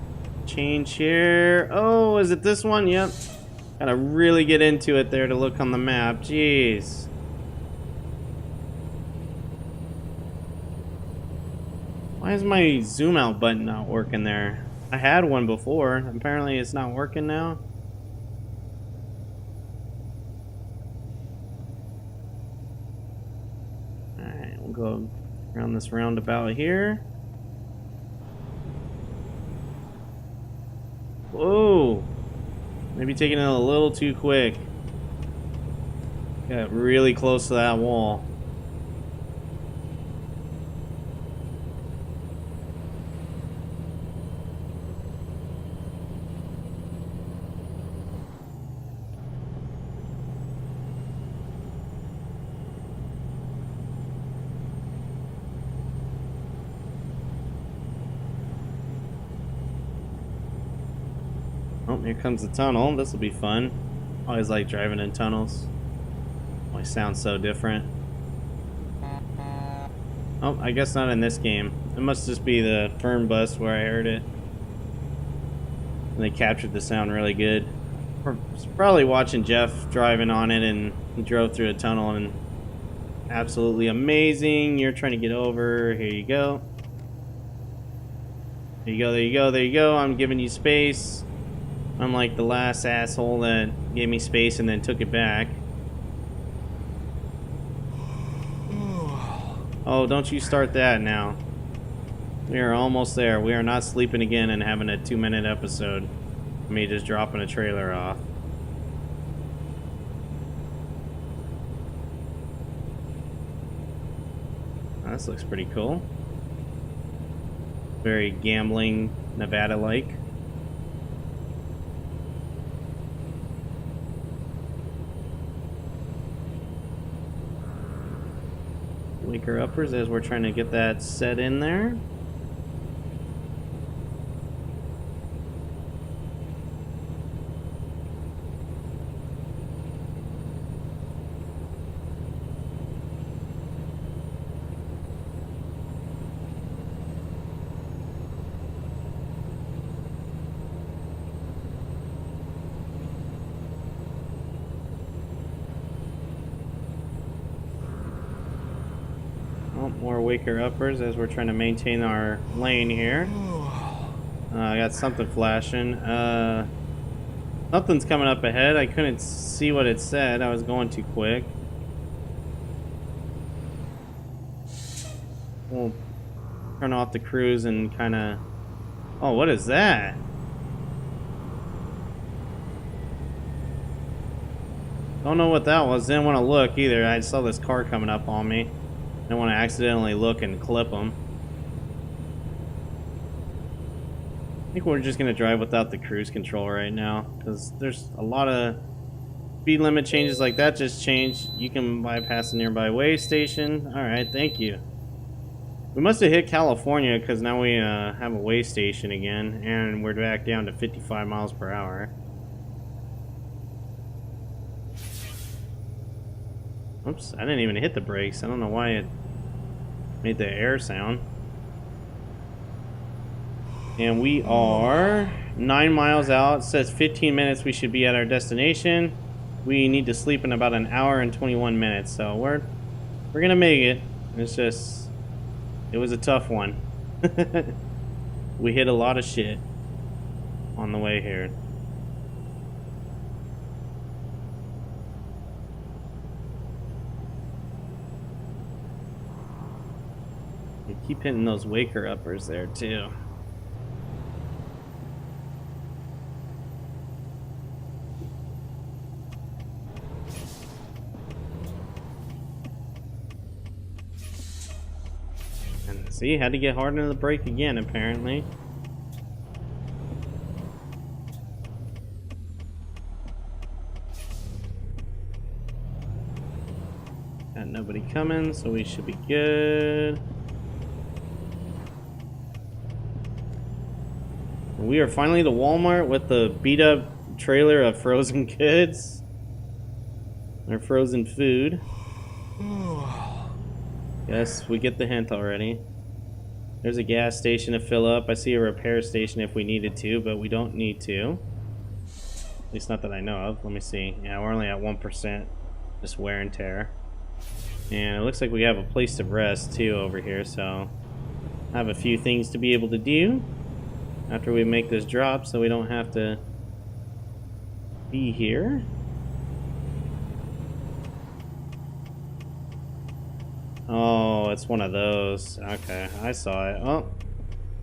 change here. Oh, is it this one? Yep. Gotta really get into it there to look on the map. Jeez. Why is my zoom out button not working there? I had one before. Apparently it's not working now. Alright, we'll go around this roundabout here. Whoa! Maybe taking it a little too quick. Got really close to that wall. Oh, here comes the tunnel. This will be fun. Always like driving in tunnels. Always sounds so different. Oh, I guess not in this game. It must just be the Fern bus where I heard it. And they captured the sound really good. We're probably watching Jeff driving on it, and he drove through a tunnel, and absolutely amazing. You're trying to get over. Here you go. There you go, there you go, there you go. I'm giving you space. Unlike the last asshole that gave me space and then took it back. Oh, don't you start that now. We are almost there. We are not sleeping again and having a 2-minute episode. Me just dropping a trailer off. Oh, this looks pretty cool. Very gambling, Nevada-like. Waker uppers as we're trying to get that set in there. more waker uppers as we're trying to maintain our lane here. I got something flashing. Something's coming up ahead. I couldn't see what it said. I was going too quick. We'll turn off the cruise and kind of... Oh, what is that? Don't know what that was. Didn't want to look either. I saw this car coming up on me. Didn't want to accidentally look and clip them. I think we're just going to drive without the cruise control right now, because there's a lot of speed limit changes like that just changed. You can bypass a nearby way station. Alright, thank you. We must have hit California, because now we have a way station again, and we're back down to 55 miles per hour. Oops, I didn't even hit the brakes. I don't know why it made the air sound. And we are 9 miles out. It says 15 minutes we should be at our destination. We need to sleep in about an hour and 21 minutes. So we're gonna make it. It's just, it was a tough one. We hit a lot of shit on the way here. We keep hitting those waker uppers there too. See, had to get hard into the brake again, apparently. Got nobody coming, so we should be good. We are finally to Walmart with the beat up trailer of frozen goods. Or frozen food. Yes, we get the hint already. There's a gas station to fill up. I see a repair station if we needed to, but we don't need to. At least not that I know of. Let me see. Yeah, we're only at 1%. Just wear and tear. And it looks like we have a place to rest too over here, so I have a few things to be able to do after we make this drop so we don't have to be here. Oh, it's one of those. Okay, I saw it. Oh,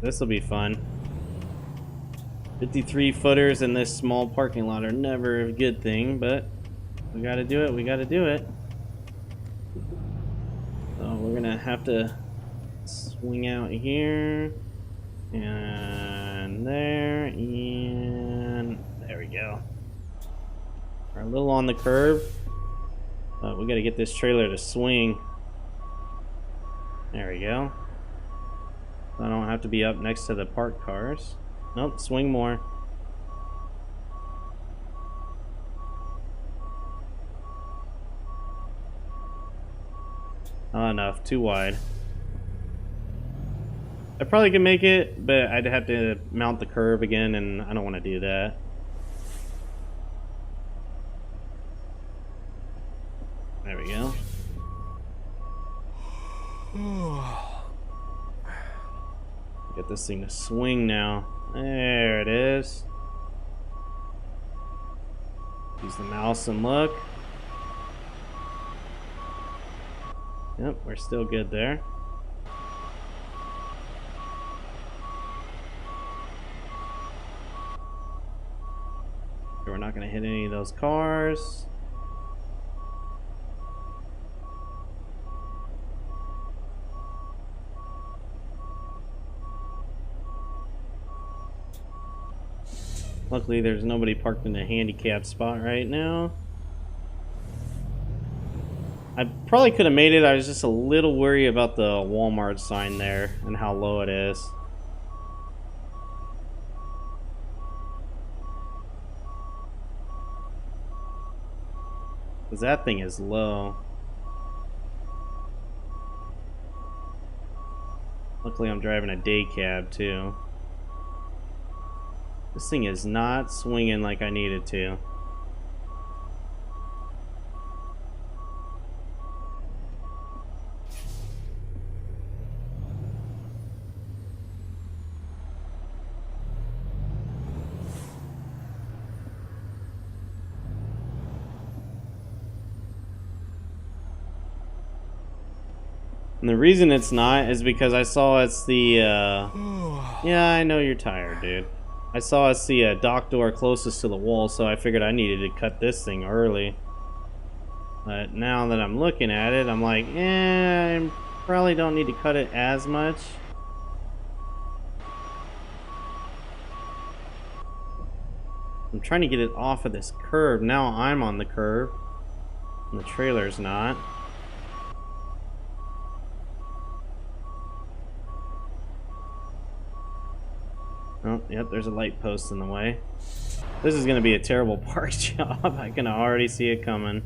this will be fun. 53 footers in this small parking lot are never a good thing, but we gotta do it. We gotta do it. So we're gonna have to swing out here and there, and there we go. We're a little on the curve, but we gotta get this trailer to swing. There we go. I don't have to be up next to the parked cars. Nope, swing more. Not enough, too wide. I probably could make it, but I'd have to mount the curve again, and I don't want to do that. There we go. Get this thing to swing now. There it is. Use the mouse and look. Yep, we're still good there. We're not going to hit any of those cars. Luckily, there's nobody parked in a handicapped spot right now. I probably could have made it. I was just a little worried about the Walmart sign there and how low it is. Because that thing is low. Luckily, I'm driving a day cab too. This thing is not swinging like I need it to. And the reason it's not is because I saw it's the, yeah, I know you're tired, dude. I saw it's the dock door closest to the wall, so I figured I needed to cut this thing early. But now that I'm looking at it, I'm like, I probably don't need to cut it as much. I'm trying to get it off of this curb. Now I'm on the curb, and the trailer's not. Oh, yep, there's a light post in the way. This is going to be a terrible park job. I can already see it coming.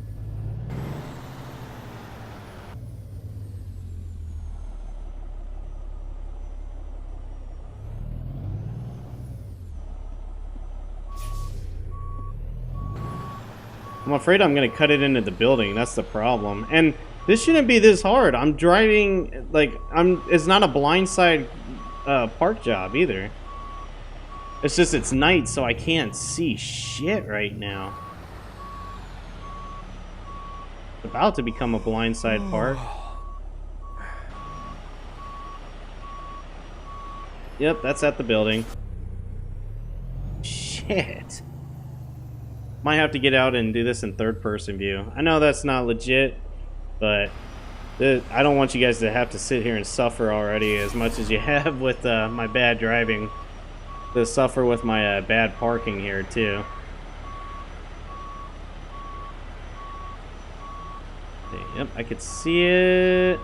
I'm afraid I'm going to cut it into the building. That's the problem. And this shouldn't be this hard. I'm driving, like, it's not a blindside park job either. It's just it's night, so I can't see shit right now. It's about to become a blindside park. Yep, that's at the building. Shit. Might have to get out and do this in third-person view. I know that's not legit, but I don't want you guys to have to sit here and suffer already as much as you have with my bad driving. To suffer with my bad parking here too. Okay, yep, I could see it.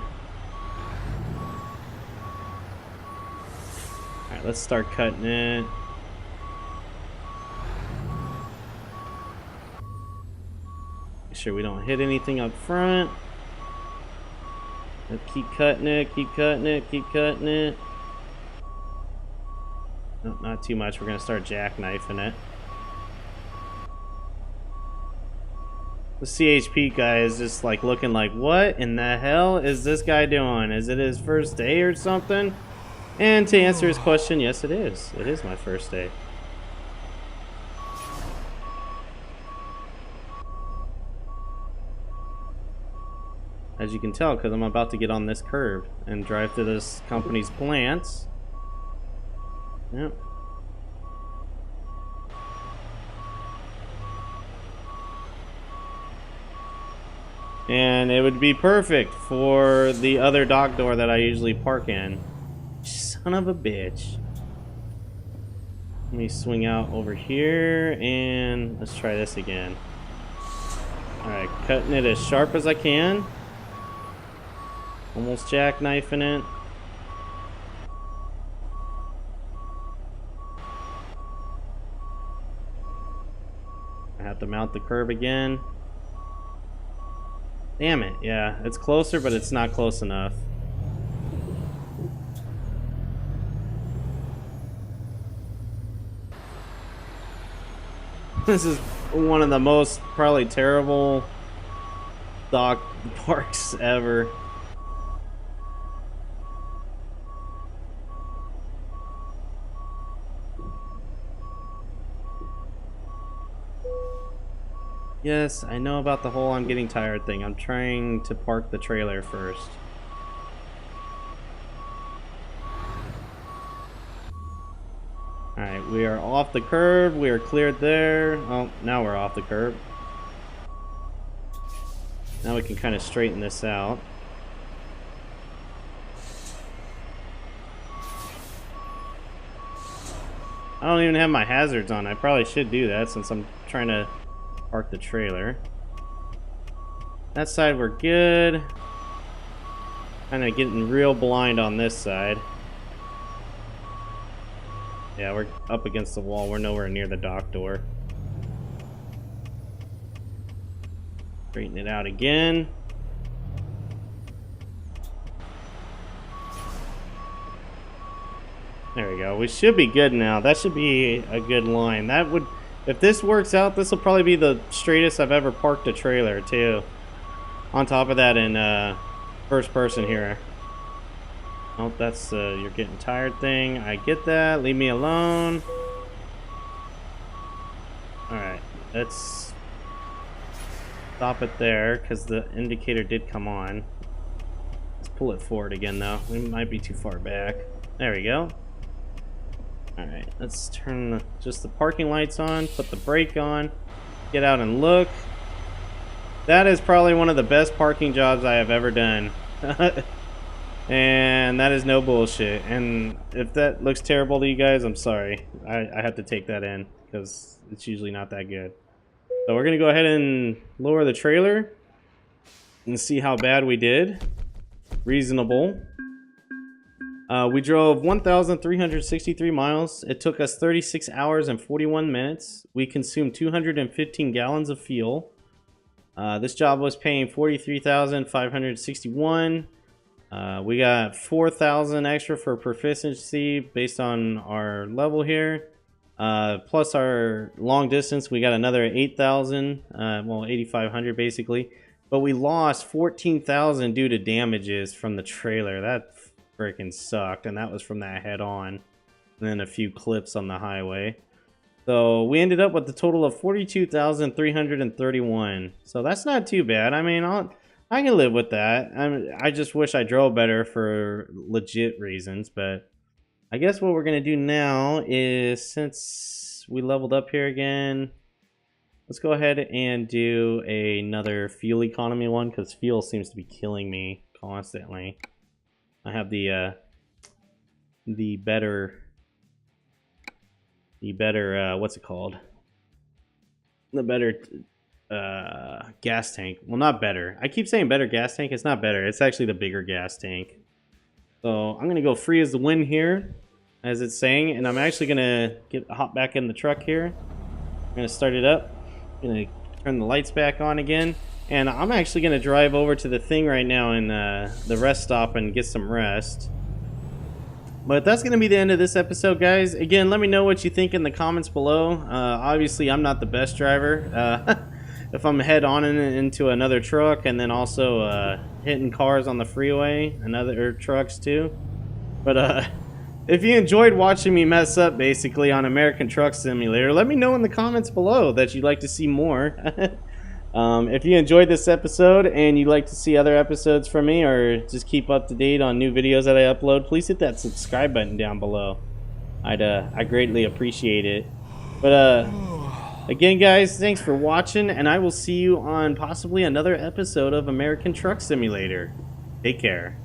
Alright, let's start cutting it. Make sure we don't hit anything up front. Let's keep cutting it, keep cutting it, keep cutting it. No, not too much. We're going to start jackknifing it. The CHP guy is just like looking like, what in the hell is this guy doing? Is it his first day or something? And to answer his question, yes it is. It is my first day. As you can tell, because I'm about to get on this curb and drive to this company's plants. Yep. And it would be perfect for the other dock door that I usually park in. Son of a bitch. Let me swing out over here and let's try this again. Alright, cutting it as sharp as I can. Almost jackknifing it. I have to mount the curb again. Damn it, yeah, it's closer, but it's not close enough. This is one of the most probably terrible dock parks ever. Yes, I know about the whole I'm getting tired thing. I'm trying to park the trailer first. Alright, we are off the curb. We are cleared there. Oh, now we're off the curb. Now we can kind of straighten this out. I don't even have my hazards on. I probably should do that since I'm trying to park the trailer. That side we're good. Kind of getting real blind on this side. Yeah, we're up against the wall. We're nowhere near the dock door. Straighten it out again. There we go. We should be good now. That should be a good line. That would, if this works out, this will probably be the straightest I've ever parked a trailer too. On top of that, in first person here. Oh, that's you're getting tired thing. I get that. Leave me alone. Alright, let's stop it there because the indicator did come on. Let's pull it forward again, though. We might be too far back. There we go. Alright, let's turn just the parking lights on, put the brake on, get out and look. That is probably one of the best parking jobs I have ever done. And that is no bullshit. And if that looks terrible to you guys, I'm sorry. I have to take that in because it's usually not that good. So we're going to go ahead and lower the trailer and see how bad we did. Reasonable. We drove 1,363 miles. It took us 36 hours and 41 minutes. We consumed 215 gallons of fuel. This job was paying $43,561. We got 4,000 extra for proficiency based on our level here. Plus our long distance, we got another 8,000, well 8,500 basically. But we lost 14,000 due to damages from the trailer. That freaking sucked, and that was from that head on. And then a few clips on the highway. So we ended up with a total of 42,331. So that's not too bad. I mean, I can live with that. I just wish I drove better for legit reasons, but I guess what we're going to do now is, since we leveled up here again, let's go ahead and do another fuel economy one, because fuel seems to be killing me constantly. I have the better what's it called? The better gas tank. Well, not better. I keep saying better gas tank. It's not better. It's actually the bigger gas tank. So I'm gonna go free as the wind here, as it's saying, and I'm actually gonna hop back in the truck here. I'm gonna start it up. I'm gonna turn the lights back on again, and I'm actually gonna drive over to the thing right now in the rest stop and get some rest. But that's going to be the end of this episode, guys. Again, let me know what you think in the comments below. Obviously, I'm not the best driver. If I'm head on into another truck and then also hitting cars on the freeway and other trucks too. But if you enjoyed watching me mess up basically on American Truck Simulator, let me know in the comments below that you'd like to see more. If you enjoyed this episode and you'd like to see other episodes from me, or just keep up to date on new videos that I upload, please hit that subscribe button down below. I greatly appreciate it. But again, guys, thanks for watching, and I will see you on possibly another episode of American Truck Simulator. Take care.